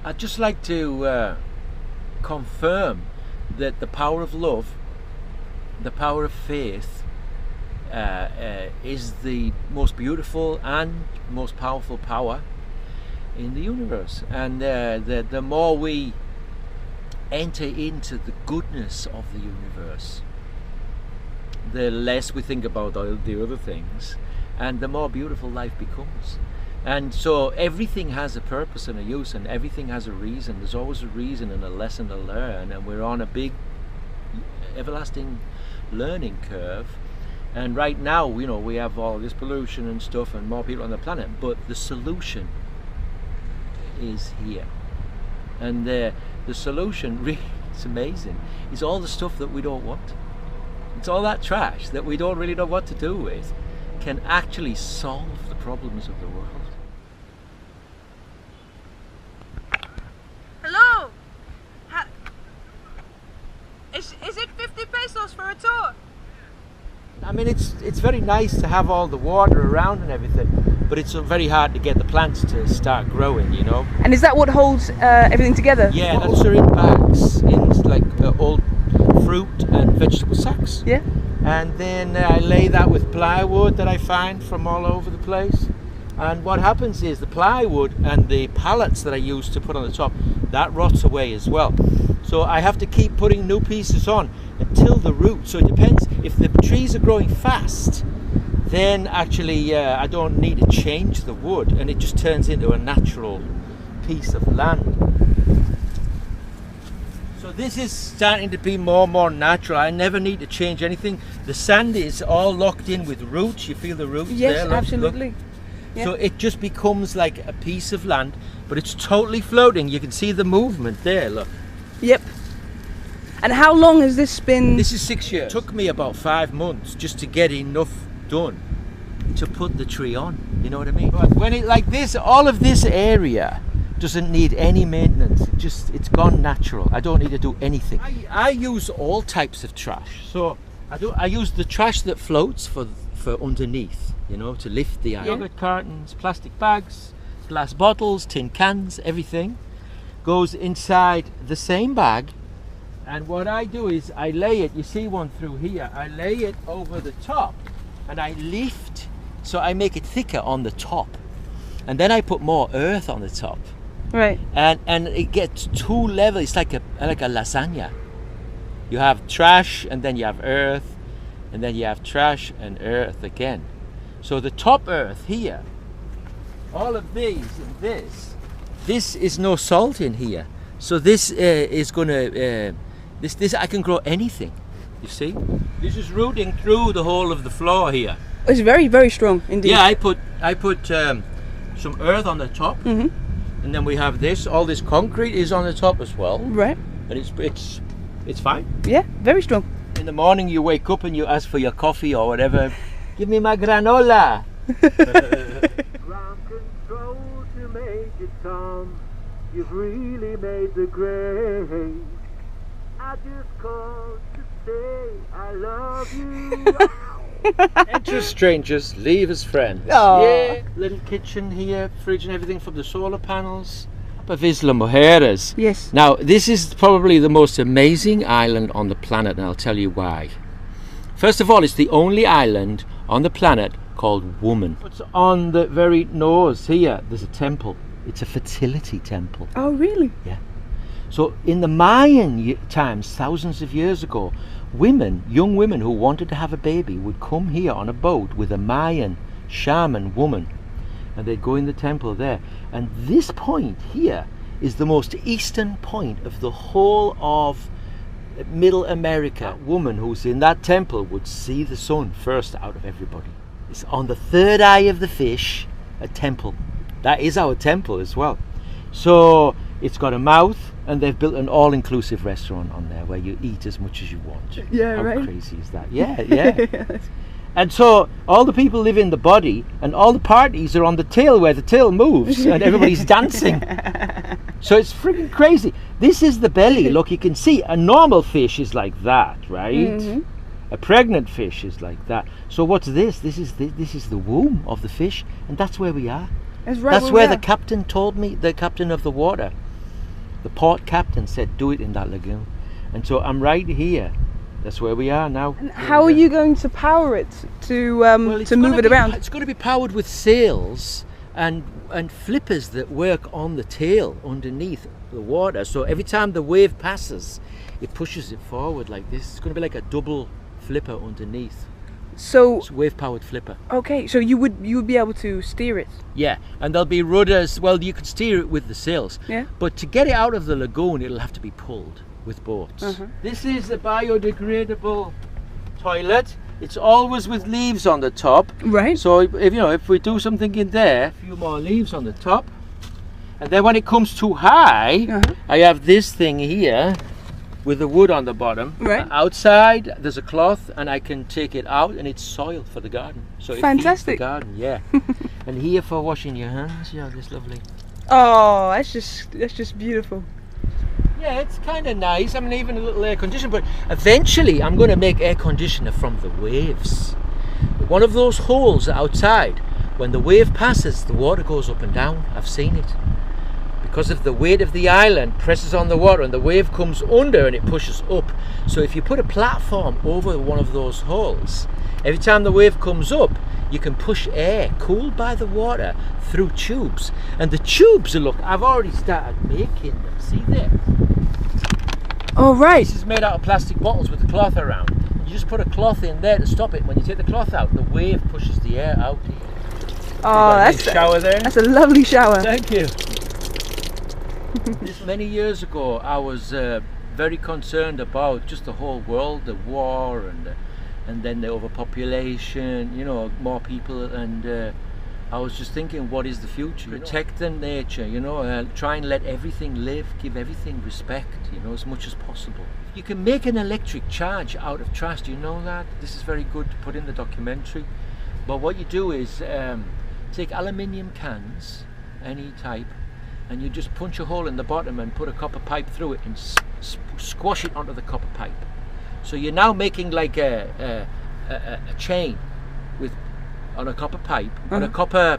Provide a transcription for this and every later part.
I'd just like to confirm that the power of love, the power of faith, is the most beautiful and most powerful power in the universe. And the more we enter into the goodness of the universe, the less we think about the other things, and the more beautiful life becomes. And so everything has a purpose and a use, and everything has a reason. There's always a reason and a lesson to learn, and we're on a big everlasting learning curve. And right now, you know, we have all this pollution and stuff and more people on the planet, but the solution is here. And the solution, really, it's amazing, is all the stuff that we don't want. It's all that trash that we don't really know what to do with can actually solve the problems of the world. Hello? Is it 50 pesos for a tour? I mean, it's very nice to have all the water around and everything, but it's very hard to get the plants to start growing, you know. And is that what holds everything together? Yeah, that's in bags, in like old fruit and vegetable sacks. Yeah. And then I lay that with plywood that I find from all over the place. And what happens is the plywood and the pallets that I use to put on the top, that rots away as well. So I have to keep putting new pieces on until the root. So it depends. If the trees are growing fast, then actually I don't need to change the wood, and it just turns into a natural piece of land. So this is starting to be more and more natural. I never need to change anything. The sand is all locked in with roots. You feel the roots there? Yes, absolutely. Look. Yeah. So it just becomes like a piece of land, but it's totally floating. You can see the movement there, look. Yep. And how long has this been? This is 6 years. It took me about 5 months just to get enough done to put the tree on, you know what I mean? But when it like this, all of this area doesn't need any maintenance. It's gone natural. I don't need to do anything. I use all types of trash. So I use the trash that floats for underneath, you know, to lift the iron. Yogurt cartons, plastic bags, glass bottles, tin cans, everything goes inside the same bag. And what I do is I lay it, you see one through here, I lay it over the top and I lift, so I make it thicker on the top. And then I put more earth on the top. Right. And it gets two levels. It's like a lasagna. You have trash, and then you have earth, and then you have trash and earth again. So the top earth here, all of these and this is no salt in here. So this is gonna this I can grow anything. You see, this is rooting through the whole of the floor here. It's very, very strong indeed. Yeah, I put some earth on the top. Mm-hmm. And then we have this, all this concrete is on the top as well. Right. And it's fine. Yeah, very strong. In the morning you wake up and you ask for your coffee or whatever. Give me my granola. Ground control to Major Tom. You've really made the grade. I just called to say I love you. Enter strangers, leave as friends. Aww. Yeah, little kitchen here, fridge and everything from the solar panels. Of Isla Mujeres. Yes. Now, this is probably the most amazing island on the planet, and I'll tell you why. First of all, it's the only island on the planet called Woman. What's on the very nose here? There's a temple. It's a fertility temple. Oh, really? Yeah. So in the Mayan times, thousands of years ago, young women who wanted to have a baby would come here on a boat with a Mayan shaman woman, and they'd go in the temple there. And this point here is the most eastern point of the whole of Middle America. That woman who's in that temple would see the sun first out of everybody. It's on the third eye of the fish, a temple. That is our temple as well. So it's got a mouth, and they've built an all-inclusive restaurant on there where you eat as much as you want. Yeah, How right. crazy is that? Yeah, yeah. And so all the people live in the body, and all the parties are on the tail where the tail moves, and everybody's dancing. So it's freaking crazy. This is the belly. Look, you can see a normal fish is like that, right? Mm-hmm. A pregnant fish is like that. So what's this? This is the womb of the fish, and that's where we are. That's right. That's where the captain told me, the captain of the water. The port captain said, do it in that lagoon. And so I'm right here. That's where we are now. And how are you going to power it to move it around? It's going to be powered with sails and flippers that work on the tail underneath the water. So every time the wave passes, it pushes it forward like this. It's going to be like a double flipper underneath. So it's a wave-powered flipper. Okay, so you would be able to steer it. Yeah, and there'll be rudders. Well, you can steer it with the sails. Yeah. But to get it out of the lagoon, it'll have to be pulled with boats. This is a biodegradable toilet. It's always with leaves on the top. Right. So if we do something in there, a few more leaves on the top, and then when it comes too high, I have this thing here with the wood on the bottom. Right. Outside there's a cloth, and I can take it out, and it's soil for the garden. So it feeds the garden. Yeah. And here for washing your hands. Yeah, this lovely. Oh, that's just beautiful. Yeah, it's kind of nice. I mean, even a little air conditioner, but eventually I'm going to make air conditioner from the waves. One of those holes outside, when the wave passes, the water goes up and down. I've seen it. Because of the weight of the island presses on the water, and the wave comes under and it pushes up. So if you put a platform over one of those holes, every time the wave comes up, you can push air cooled by the water through tubes. And the tubes, look, I've already started making them. See there? Oh, right. This is made out of plastic bottles with a cloth around. You just put a cloth in there to stop it. When you take the cloth out, the wave pushes the air out here. Oh, that's a shower there. That's a lovely shower. Thank you. Many years ago, I was very concerned about just the whole world, the war and then the overpopulation, more people, and I was just thinking, what is the future? Protect the nature, try and let everything live, give everything respect, as much as possible. You can make an electric charge out of trash, do you know that? This is very good to put in the documentary. But what you do is take aluminium cans, any type, and you just punch a hole in the bottom and put a copper pipe through it and squash it onto the copper pipe. So you're now making like a chain on a copper pipe, on a copper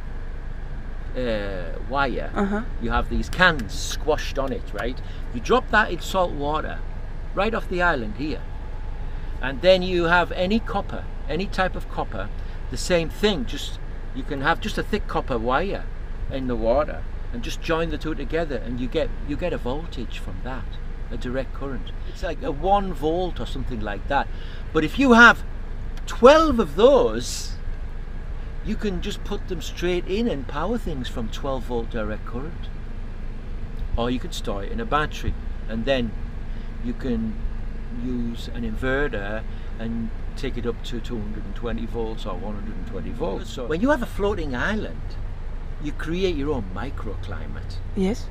wire. You have these cans squashed on it, right? You drop that in salt water right off the island here, and then you have any copper, any type of copper, the same thing, just you can have just a thick copper wire in the water and just join the two together, and you get a voltage from that, a direct current. It's like a 1 volt or something like that. But if you have 12 of those, you can just put them straight in and power things from 12 volt direct current. Or you could store it in a battery, and then you can use an inverter and take it up to 220 volts or 120 volts. So when you have a floating island, you create your own microclimate. Yes.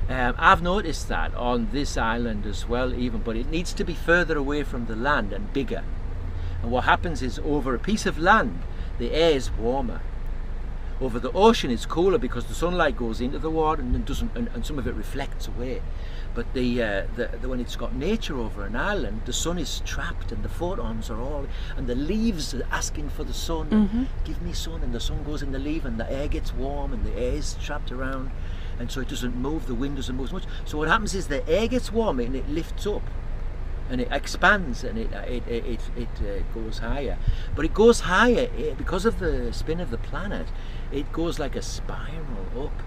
I've noticed that on this island as well, but it needs to be further away from the land and bigger. And what happens is, over a piece of land, the air is warmer. Over the ocean, it's cooler because the sunlight goes into the water and some of it reflects away. But when it's got nature over an island, the sun is trapped and the photons are all, and the leaves are asking for the sun. Give me sun, and the sun goes in the leaf, and the air gets warm, and the air is trapped around, and so it doesn't move. The wind doesn't move as much. So what happens is the air gets warmer and it lifts up, and it expands, and it goes higher. But it goes higher because of the spin of the planet. It goes like a spiral up.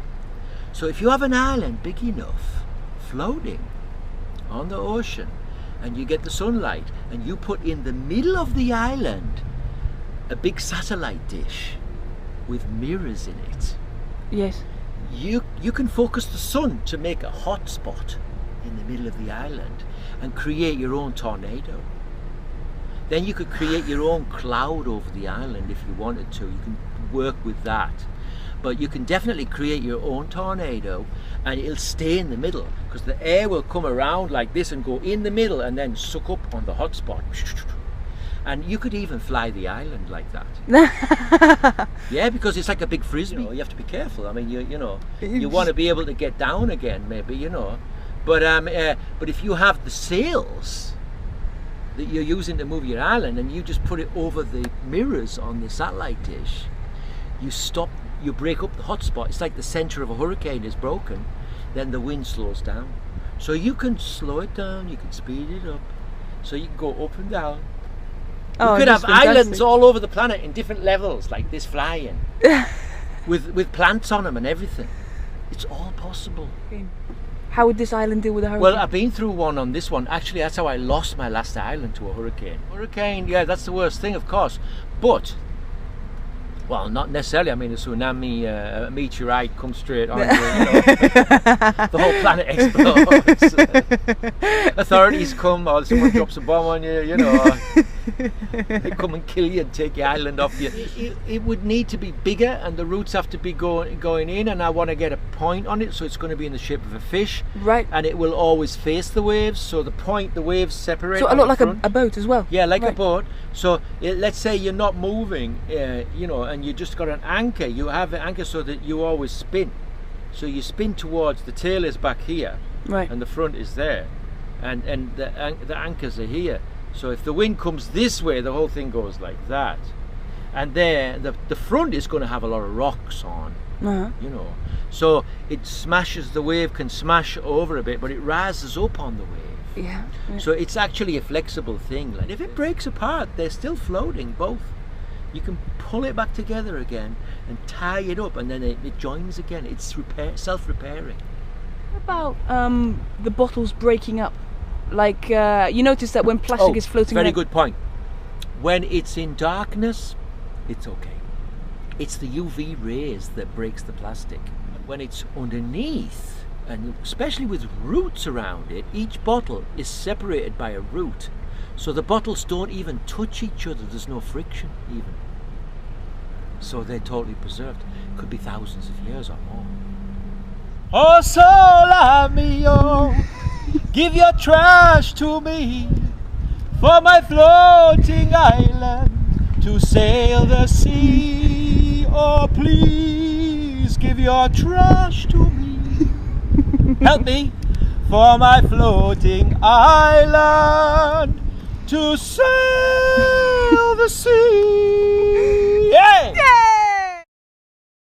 So if you have an island big enough, floating on the ocean, and you get the sunlight, and you put in the middle of the island a big satellite dish with mirrors in it. Yes. You can focus the sun to make a hot spot in the middle of the island and create your own tornado. Then you could create your own cloud over the island if you wanted to. You can work with that. But you can definitely create your own tornado, and it'll stay in the middle because the air will come around like this and go in the middle and then suck up on the hot spot. And you could even fly the island like that. Yeah, because it's like a big frisbee. You have to be careful. I mean, you want to be able to get down again, maybe, But if you have the sails that you're using to move your island, and you just put it over the mirrors on the satellite dish, you break up the hot spot. It's like the center of a hurricane is broken. then the wind slows down. So you can slow it down, you can speed it up, so you can go up and down. Oh, You could have that's fantastic. islands all over the planet in different levels, like this flying, with plants on them and everything. It's all possible. How would this island deal with a hurricane? Well, I've been through one on this one. Actually, that's how I lost my last island to a hurricane. Hurricane, yeah, that's the worst thing, of course. But, well, not necessarily. I mean, a tsunami, a meteorite comes straight on you, the whole planet explodes. Authorities come, or someone drops a bomb on you, they come and kill you and take your island off you. It would need to be bigger, and the roots have to be going in, and I want to get a point on it, so it's going to be in the shape of a fish. Right. And it will always face the waves, so the waves separate. So a lot like a boat as well? Yeah, like a Right. boat. So let's say you're not moving, and you just got an anchor. You have an anchor so that you always spin. So you spin towards, the tail is back here, Right. and the front is there, and the anchors are here. So if the wind comes this way, the whole thing goes like that. And there, the front is going to have a lot of rocks on, Uh-huh. So it smashes, the wave can smash over a bit, but it rises up on the wave. Yeah. So it's actually a flexible thing. Like if it breaks apart, they're still floating, both. You can pull it back together again and tie it up, and then it joins again. It's self-repairing. What about the bottles breaking up? Like, you notice that when plastic is floating very around... good point. When it's in darkness, it's okay. It's the UV rays that breaks the plastic. When it's underneath, and especially with roots around it, each bottle is separated by a root. So the bottles don't even touch each other. There's no friction even. So they're totally preserved. Could be thousands of years or more. Oh, sole mio, give your trash to me for my floating island to sail the sea. Oh, please give your trash to me. Help me for my floating island to sail